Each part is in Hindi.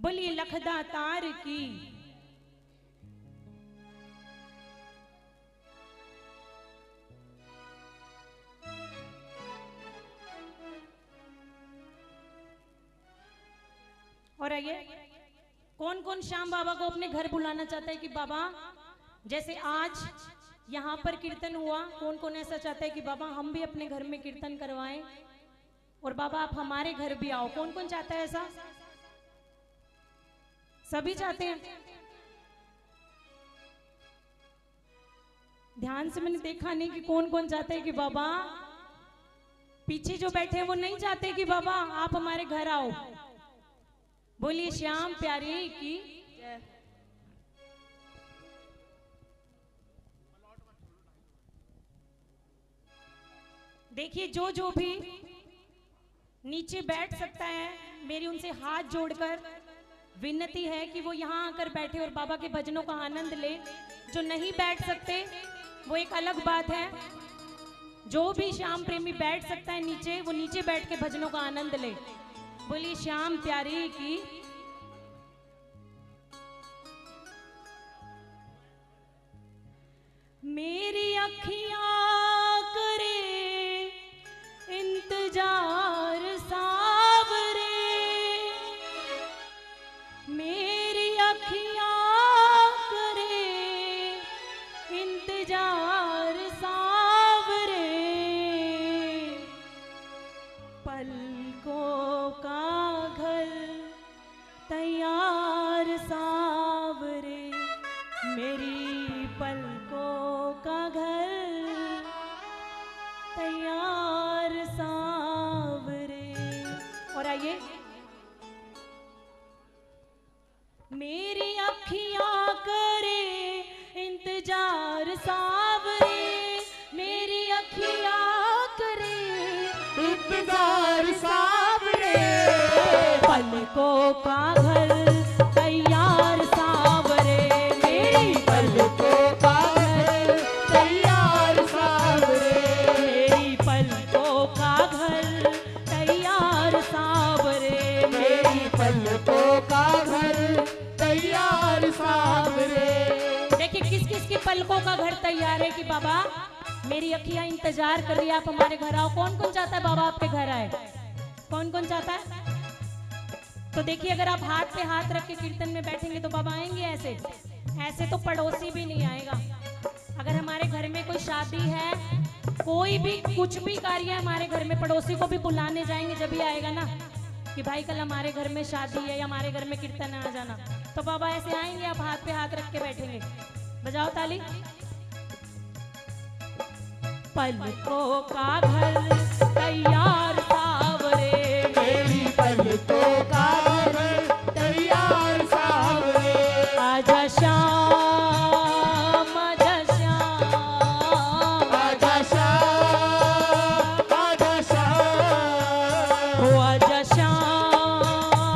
बोलिए लखदा तार की। और आइए, कौन कौन श्याम बाबा को अपने घर बुलाना चाहता है कि बाबा जैसे आज यहाँ पर कीर्तन हुआ, कौन कौन ऐसा चाहता है कि बाबा हम भी अपने घर में कीर्तन करवाएं और बाबा आप हमारे घर भी आओ? कौन कौन चाहता है ऐसा? सभी चाहते हैं। ध्यान से मैंने देखा नहीं कि कौन कौन चाहते हैं कि बाबा, पीछे जो बैठे हैं वो नहीं चाहते कि बाबा आप हमारे घर आओ। बोलिए श्याम प्यारे की। देखिए जो भी नीचे बैठ सकता है, मेरी उनसे हाथ जोड़कर विनती है कि वो यहाँ आकर बैठे और बाबा के भजनों का आनंद ले। जो नहीं बैठ सकते वो एक अलग बात है। जो भी श्याम प्रेमी बैठ सकता है नीचे, वो नीचे बैठ के भजनों का आनंद ले। बोलिए श्याम प्यारे की। मेरी अखियां करे इंतजार सावरे, मेरी अखियां करे इंतजार सावरे, पलकों का घर तैयार सावरे, मेरी पलकों का घर तैयार सावरे। और आइए, मेरी अखियां करे इंतजार सावरे, मेरी अखियां करे इंतजार सावरे, पलकों का घर तैयार सावरे, मेरी पलकों का घर तैयार सावरे, मेरी पलकों का घर तैयार सावरे, मेरी पलकों का घर तैयार सावरे। देखिए किस किस की पलकों का घर तैयार है कि बाबा मेरी अखियां इंतजार कर रही है, आप हमारे घर आओ। कौन कौन चाहता है बाबा आपके घर आए? कौन कौन चाहता है? तो देखिए अगर आप हाथ पे हाथ रख के कीर्तन में बैठेंगे तो बाबा आएंगे ऐसे? ऐसे तो पड़ोसी भी नहीं आएगा। अगर हमारे घर में कोई शादी है, कोई भी कुछ भी कार्य है हमारे घर में, पड़ोसी को भी बुलाने जाएंगे जब भी आएगा ना कि भाई कल हमारे घर में शादी है या हमारे घर में कीर्तन है, आ जाना। तो बाबा ऐसे आएंगे, आप हाथ पे हाथ रख के बैठेंगे। बजाओ ताली। पलकों का घर तैयार सावरे, मेरी पलकों का घर तैयार सावरे, आजा श्याम आजा श्याम, आजा श्याम आजा श्याम, ओ आजा श्याम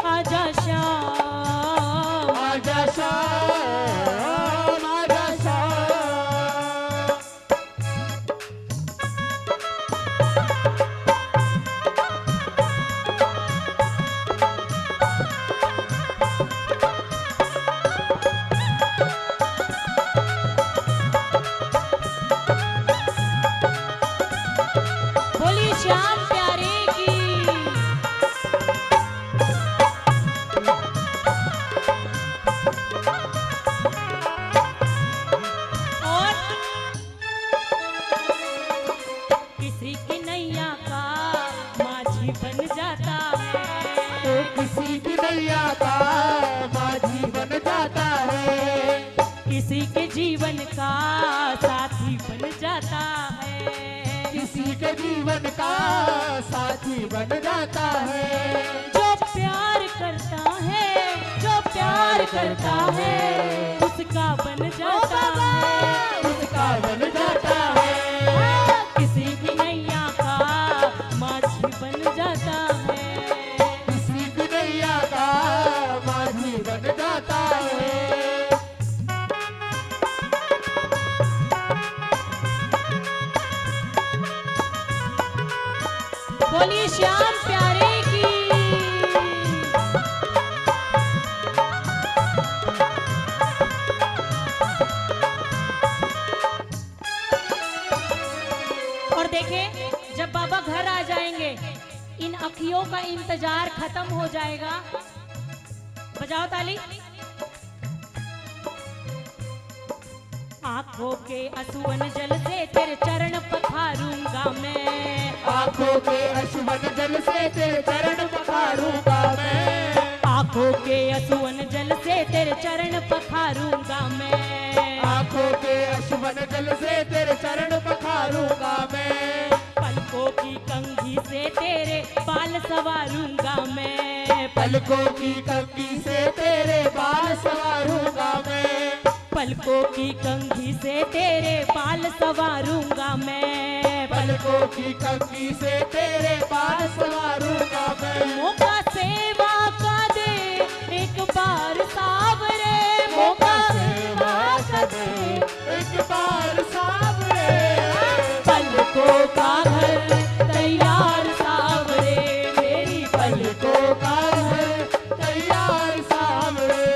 आजा श्याम, आजा श्याम आजा श्याम। बोलिए श्याम प्यारे की। और किसी की नैया का माझी बन जाता है, तो किसी की नैया का माझी बन जाता है, किसी के जीवन का साथी बन जाता है, किसी के जीवन का साथी बन जाता है। जो प्यार करता है, जो प्यार करता है उसका बन जाता है, उसका बन जाता है, किसी की नैया का माझी बन जाता है। किसी की नैया का माझी बन जाता है। बोलिए श्याम प्यारे की। का इंतजार खत्म हो जाएगा। बजाओ ताली। आंखों के असुवन जल से तेरे चरण पखारूंगा मैं। आंखों के अश्वन जल से तेरे चरण पखारूंगा मैं। आंखों के असुवन जल से तेरे चरण पखारूंगा मैं। आंखों के अश्वन जल से तेरे चरण पखारूंगा मैं। पलकों की कंघी से तेरे बाल सवारूंगा मैं। पलकों की कंघी से तेरे बाल सवारूंगा मैं। पलकों की कंघी से तेरे बाल सवारूंगा मैं। पलकों की कंघी से तेरे बाल सवारूंगा मैं। मौका सेवा का दे एक बार सावरे। मौका सेवा का दे एक बार सावरे। पलकों का घर तैयार सावरे। मेरी पलकों का घर तैयार सावरे।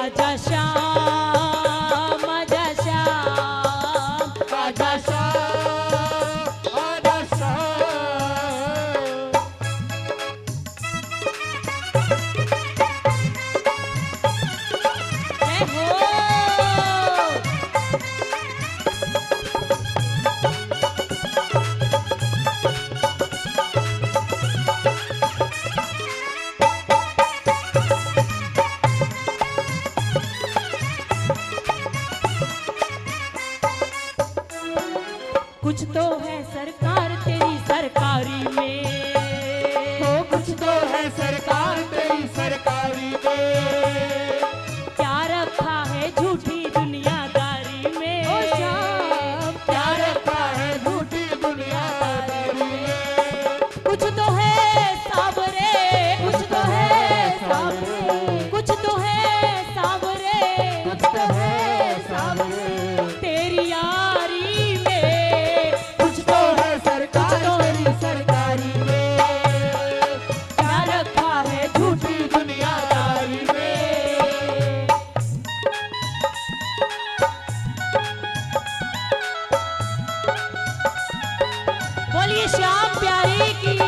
आजा श्याम आजा श्याम। आजा शाम आजा शाम। जय हो। कुछ तो है सरकार तेरी सरकारी में। तो कुछ तो है सरकार तेरी सरकारी में। क्या रखा है झूठी दुनियादारी में। क्या रखा है झूठी दुनियादारी में। कुछ तो है सावरे। कुछ तो है सावरे। कुछ तो है सावरे। कुछ तो है सावरे। तेरी यारी में। कुछ तो है सरकार तेरी सरकारी में। क्या रखा है झूठी झूठी दुनियादारी में। बोलिए श्याम प्यारे की।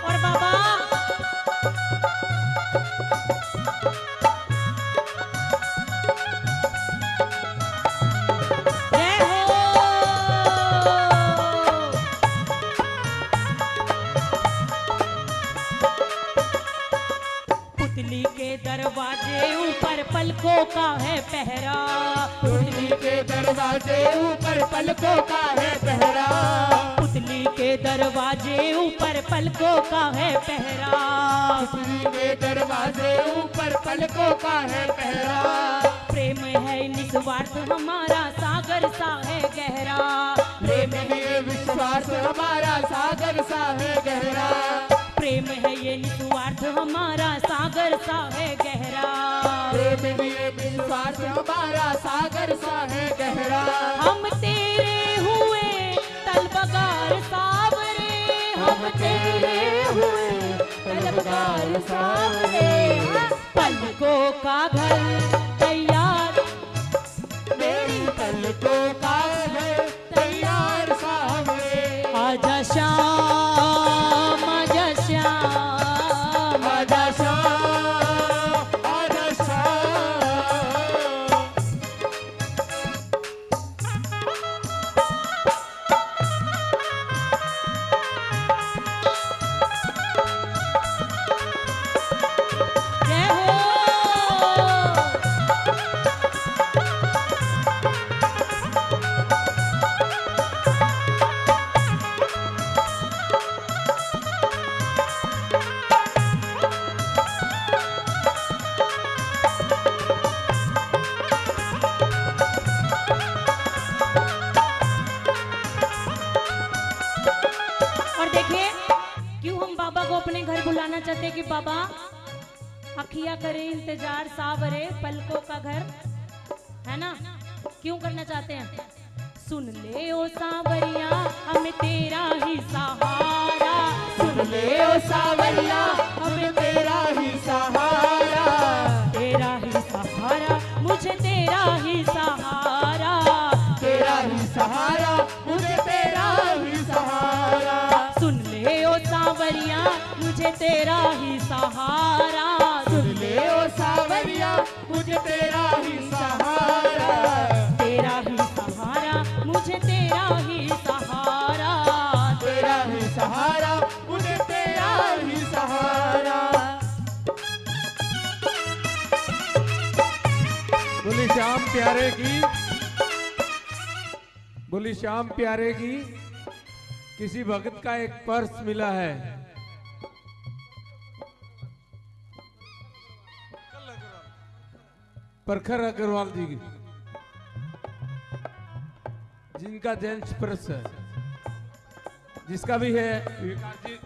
और बाबा जय हो। पुतली के दरवाजे ऊपर पलकों का है पहरा। पुतली के दरवाजे ऊपर पलकों का है पहरा। पुतली के दरवाजे ऊपर पलकों का है पहरा। पुतली के दरवाजे ऊपर पलकों का है पहरा। प्रेम है निस्वार्थ हमारा सागर सा है गहरा। प्रेम में विश्वास हमारा सागर सा है गहरा। प्रेम है ये निस्वार्थ हमारा सागर सा है गहरा। प्रेम में विश्वास हमारा सागर सा है गहरा। हम तेरे हुए तलबगार सावरे। हम तेरे हुए तलबगार सावरे। पलकों का घर तैयार। मेरी पलकों का है तैयार सावरे। आजा श्याम आजा श्याम। आजा शाम आजा शाम। जय हो। और देखिए क्यों हम बाबा को अपने घर बुलाना चाहते हैं कि बाबा अखिया करे इंतजार सावरे पलकों का घर है ना। क्यों करना चाहते हैं? सुन ले ओ सांवरिया हमें तेरा ही सहारा, सुन ले ओ सावरिया हमें तेरा ही सहारा, तेरा ही सहारा मुझे तेरा ही सहारा, तेरा ही सहारा मुझे तेरा ही सहारा। सुन ले ओ सांवरिया मुझे तेरा ही सहारा, सुन ले ओ सावरिया मुझे तेरा ही सहारा, तेरा ही सहारा मुझे तेरा ही सहारा, तेरा ही सहारा मुझे तेरा ही सहारा। बोली श्याम प्यारे की, बोली श्याम प्यारे की। किसी भक्त का एक पर्स मिला है, प्रखर अग्रवाल जी की, जिनका जेंट्स पर्स है, जिसका भी है विकास जी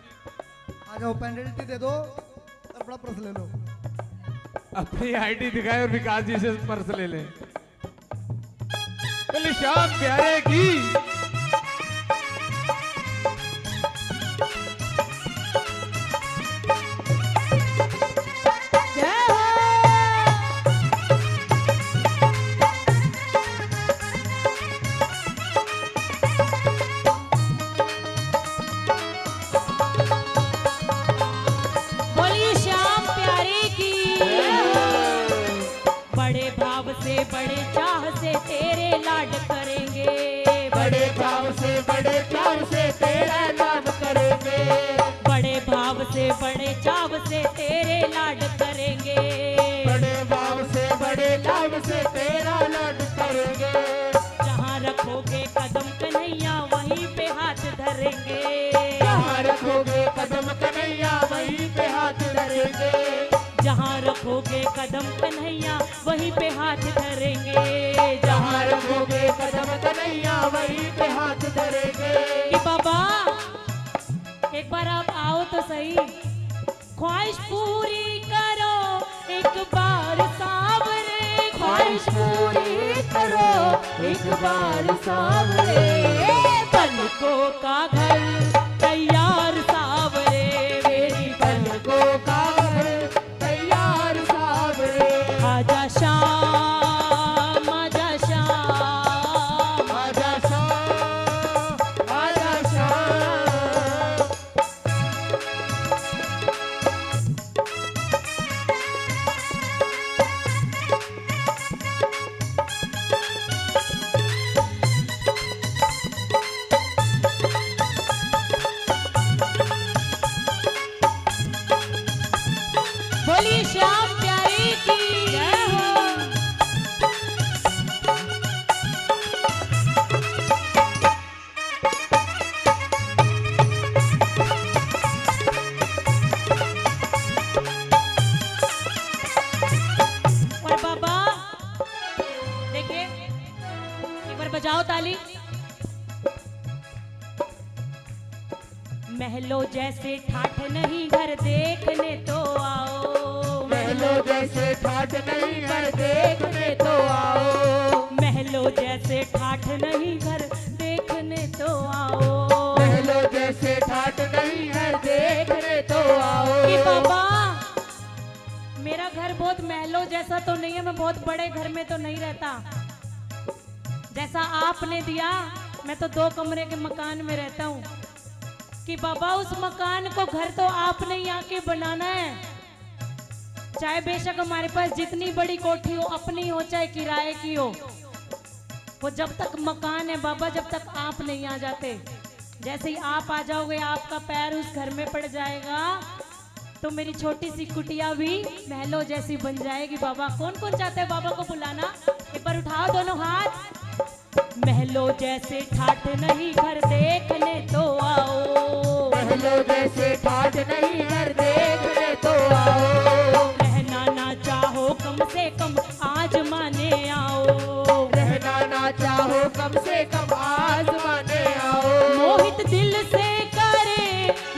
आ जाओ, पेनल्टी दे दो और बड़ा पर्स ले लो। अपनी आईडी दिखाए और विकास जी से पर्स ले लें। बोले श्याम प्यारे की। जय हो। बोलिए श्याम प्यारे की। बड़े भाव से बड़े चाह से तेरे लाड करेंगे, बड़े भाव से बड़े चाव से तेरा नाम करेंगे, बड़े भाव से बड़े चाव से तेरे लाड करेंगे, बड़े भाव से बड़े लाभ से तेरा लाड करेंगे। जहाँ रखोगे कदम कन्हैया वहीं पे हाथ धरेंगे, जहाँ रखोगे कदम कन्हैया वहीं पे हाथ धरेंगे, जहाँ रखोगे कदम कन्हैया वहीं पे हाथ धरेंगे, जहाँ रखोगे कदम कन्हैया वहीं पे हाथ धरेंगे। कि बाबा एक बार आप आओ तो सही, ख्वाहिश पूरी करो एक बार सांवरे, ख्वाहिश पूरी करो एक बार सांवरे, पलकों का घर तैयार सांवरे, मेरी पलकों का घर तैयार सावरे, आजा शाम आजा शाम, आजा शाम आजा शाम। बोलिए श्याम प्यारे की जय हो। और बाबा देखिए एक बार बजाओ ताली। महलों जैसे ठाठ नहीं घर देखने तो आओ, महलों जैसे ठाट नहीं घर देखने तो आओ, महलों जैसे ठाठ नहीं घर देखने तो आओ, महलों जैसे ठाट नहीं घर देखने तो आओ। कि बाबा मेरा घर बहुत महलों जैसा तो नहीं है, मैं बहुत बड़े घर में तो नहीं रहता, जैसा आपने दिया मैं तो 2 कमरे के मकान में रहता हूँ। कि बाबा उस मकान को घर तो आपने ही आके बनाना है, चाहे बेशक हमारे पास जितनी बड़ी कोठी हो, अपनी हो चाहे किराए की हो, वो जब तक मकान है बाबा, जब तक आप नहीं आ जाते। जैसे ही आप आ जाओगे आपका पैर उस घर में पड़ जाएगा तो मेरी छोटी सी कुटिया भी महलों जैसी बन जाएगी। बाबा कौन कौन चाहते हैं बाबा को बुलाना? एक बार उठाओ दोनों हाथ। महलों जैसे ठाठ नहीं घर देखने तो आओ, महलों जैसे ठाट नहीं घर देखने तो आओ, रहना ना चाहो कम से कम आज माने आओ, रहना ना चाहो कम से कम आजमाने आओ। मोहित दिल से करे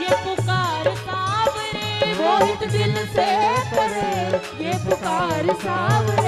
ये पुकार सांवरे, मोहित दिल से करे ये पुकार सांवरे,